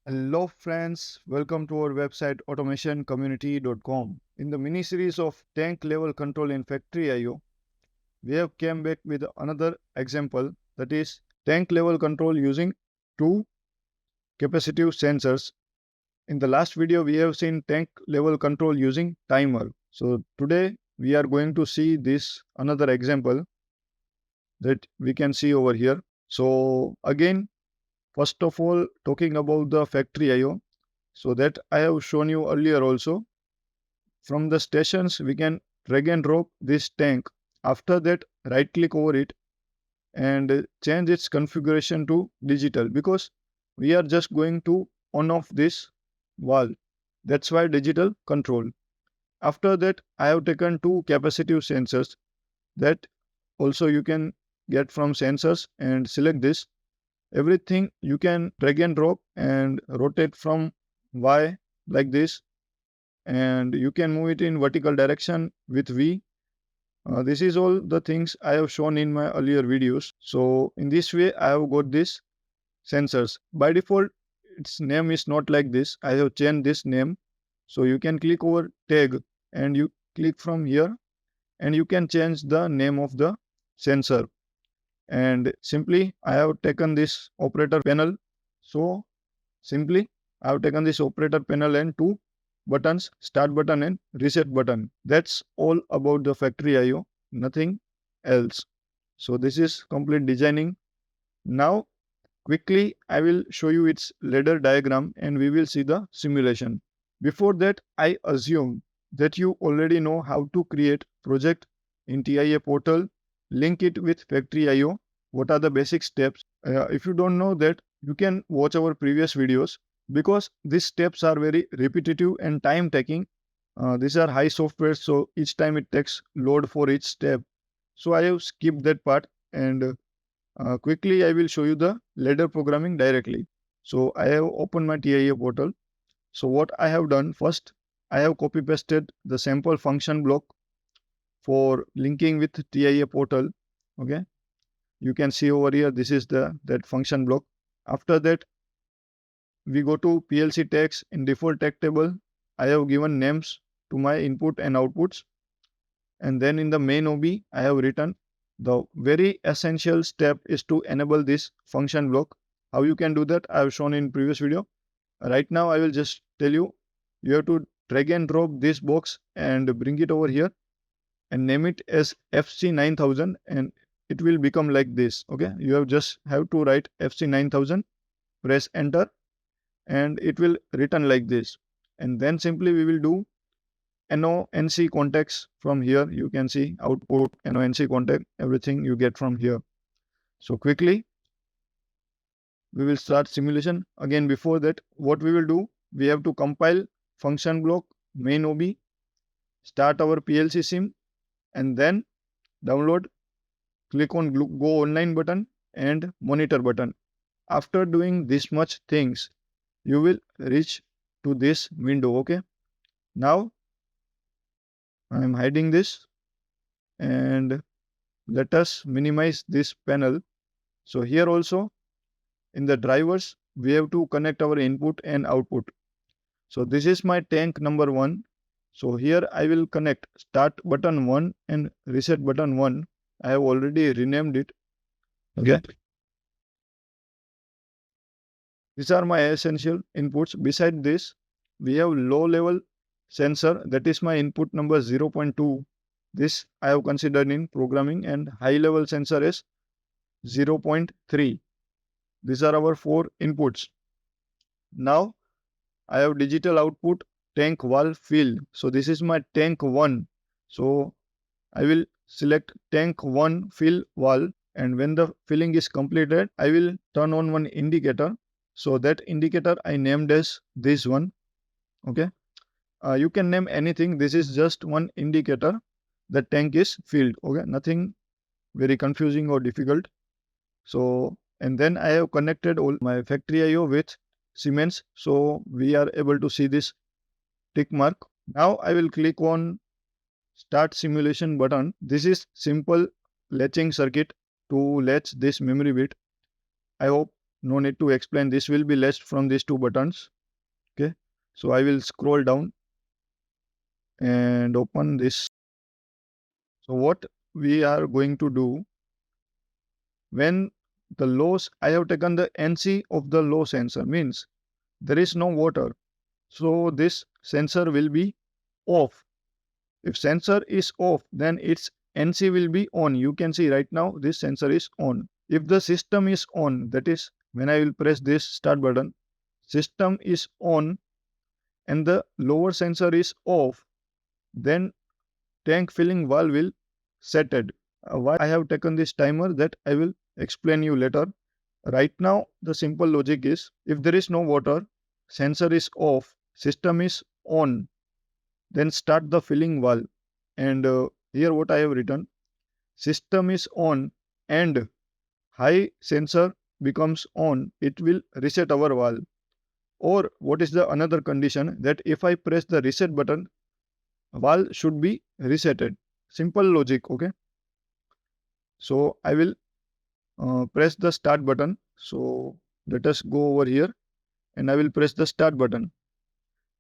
Hello friends, welcome to our website automationcommunity.com. In the mini series of tank level control in factory IO, we have came back with another example, that is tank level control using two capacitive sensors. In the last video we have seen tank level control using timer. So today we are going to see this another example that we can see over here. So again, first of all, talking about the factory IO, so that I have shown you earlier also. From the stations, we can drag and drop this tank. After that, right click over it and change its configuration to digital, because we are just going to on off this valve. That's why digital control. After that, I have taken two capacitive sensors that also you can get from sensors and select this. Everything you can drag and drop and rotate from Y like this, and you can move it in vertical direction with V. This is all the things I have shown in my earlier videos. So in this way I have got this sensors. By default its name is not like this. I have changed this name. So you can click over tag and you click from here and you can change the name of the sensor. And simply I have taken this operator panel. So simply I have taken this operator panel and two buttons, start button and reset button. That's all about the factory IO, nothing else. So this is complete designing. Now quickly I will show you its ladder diagram and we will see the simulation. Before that, I assume that you already know how to create project in TIA portal, link it with factory IO. What are the basic steps? If you don't know that, you can watch our previous videos, because these steps are very repetitive and time taking. These are high software, so each time it takes load for each step. So I have skipped that part, and quickly I will show you the ladder programming directly. So I have opened my TIA portal. So what I have done first, I have copy pasted the sample function block for linking with TIA portal. Okay, you can see over here, this is that function block. After that, we go to PLC tags. In default tag table, I have given names to my input and outputs. And then in the main OB, I have written the very essential step is to enable this function block. How you can do that, I have shown in previous video. Right now, I will just tell you, you have to drag and drop this box and bring it over here and name it as FC9000, and it will become like this. Okay, you have to write FC9000, press enter, and it will return like this. And then simply we will do NONC contacts from here. You can see output, NONC contact, everything you get from here. So quickly we will start simulation. Again, before that, what we will do, we have to compile function block main OB, start our PLC sim, and then download, click on go online button and monitor button. After doing this much things, you will reach to this window. Okay, now I am hiding this and let us minimize this panel. So here also in the drivers, we have to connect our input and output. So this is my tank number 1. So here I will connect start button 1 and reset button 1. I have already renamed it. Okay. These are my essential inputs. Beside this, we have low level sensor, that is my input number 0.2. This I have considered in programming, and high level sensor is 0.3. These are our 4 inputs. Now I have digital output tank valve fill. So this is my tank 1. So I will select tank 1 fill valve, and when the filling is completed, I will turn on one indicator. So that indicator I named as this one. Okay. You can name anything. This is just one indicator. The tank is filled. Okay. Nothing very confusing or difficult. So, and then I have connected all my factory IO with Siemens. So we are able to see this tick mark. Now I will click on start simulation button. This is simple latching circuit to latch this memory bit. I hope no need to explain. This will be less from these two buttons. Okay, so I will scroll down and open this. So what we are going to do, when the lows, I have taken the NC of the low sensor, means there is no water. So this sensor will be off. If sensor is off, then its NC will be on. You can see right now this sensor is on. If the system is on, that is when I will press this start button, system is on and the lower sensor is off, then tank filling valve will set it. Why I have taken this timer, that I will explain you later. Right now the simple logic is, if there is no water, sensor is off, system is on, then start the filling valve. And here what I have written, system is on and high sensor becomes on, it will reset our valve. Or what is the another condition, that if I press the reset button, valve should be resetted. Simple logic, okay. So I will press the start button. So let us go over here and I will press the start button.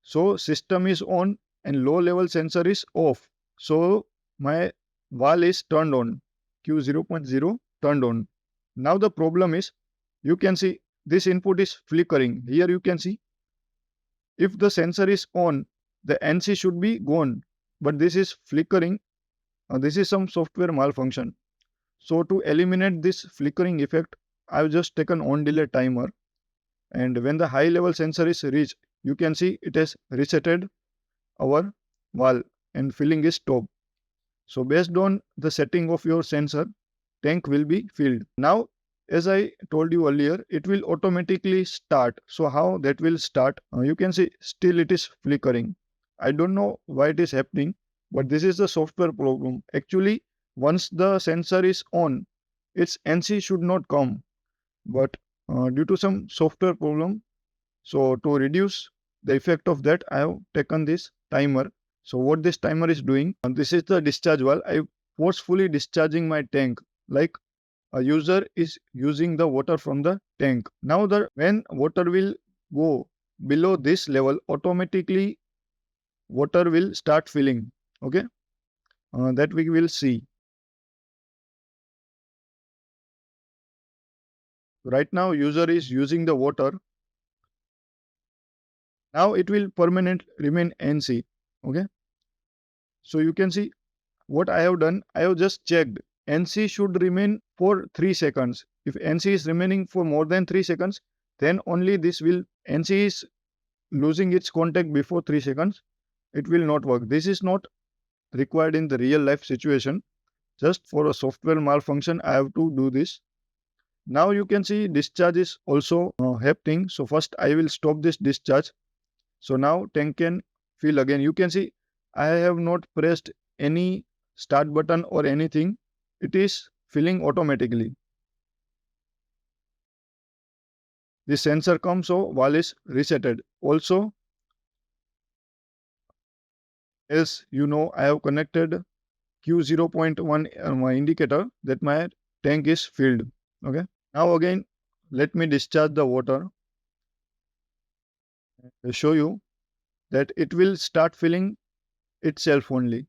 So system is on and low level sensor is off. So my valve is turned on, Q0.0 turned on. Now the problem is, you can see this input is flickering. Here you can see, if the sensor is on, the NC should be gone, but this is flickering. This is some software malfunction. So to eliminate this flickering effect, I have just taken on delay timer, and when the high level sensor is reached, you can see it has resetted our valve and filling is stopped. So based on the setting of your sensor, tank will be filled. Now, as I told you earlier, it will automatically start. So how that will start? You can see still it is flickering. I don't know why it is happening, but this is the software problem. Actually, once the sensor is on, its NC should not come. But due to some software problem, so to reduce the effect of that, I have taken this timer. So what this timer is doing, this is the discharge valve. I forcefully discharging my tank, like a user is using the water from the tank. Now when water will go below this level, automatically water will start filling. Okay, that we will see. Right now user is using the water. Now it will permanent remain NC. Okay, so you can see what I have done. I have just checked NC should remain for 3 seconds. If NC is remaining for more than 3 seconds, then only this will, NC is losing its contact before 3 seconds, it will not work. This is not required in the real life situation. Just for a software malfunction, I have to do this. Now you can see discharge is also happening. So first I will stop this discharge. So now tank can fill again. You can see I have not pressed any start button or anything. It is filling automatically. The sensor comes, so valve is resetted. Also, as you know, I have connected Q0.1 my indicator that my tank is filled. Okay. Now again, let me discharge the water. I'll show you that it will start filling itself only,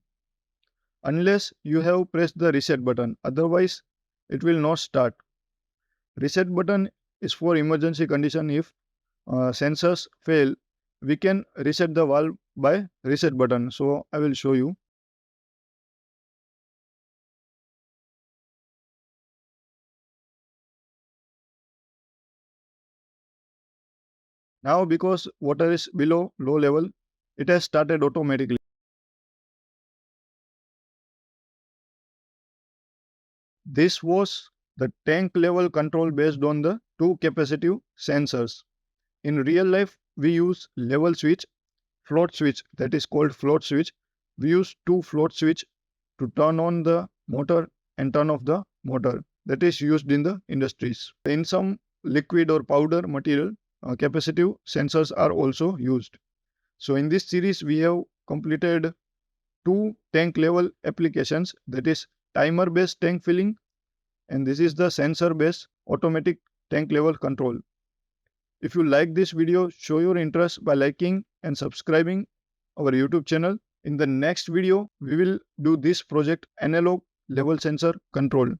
unless you have pressed the reset button. Otherwise, it will not start. Reset button is for emergency condition. If sensors fail, we can reset the valve by reset button. So I will show you. Now because water is below low level, it has started automatically. This was the tank level control based on the two capacitive sensors. In real life, we use level switch, float switch, that is called float switch. We use two float switch to turn on the motor and turn off the motor. That is used in the industries. In some liquid or powder material, capacitive sensors are also used. So in this series, we have completed two tank level applications, that is timer based tank filling, and this is the sensor based automatic tank level control. If you like this video, show your interest by liking and subscribing our YouTube channel. In the next video, we will do this project analog level sensor control.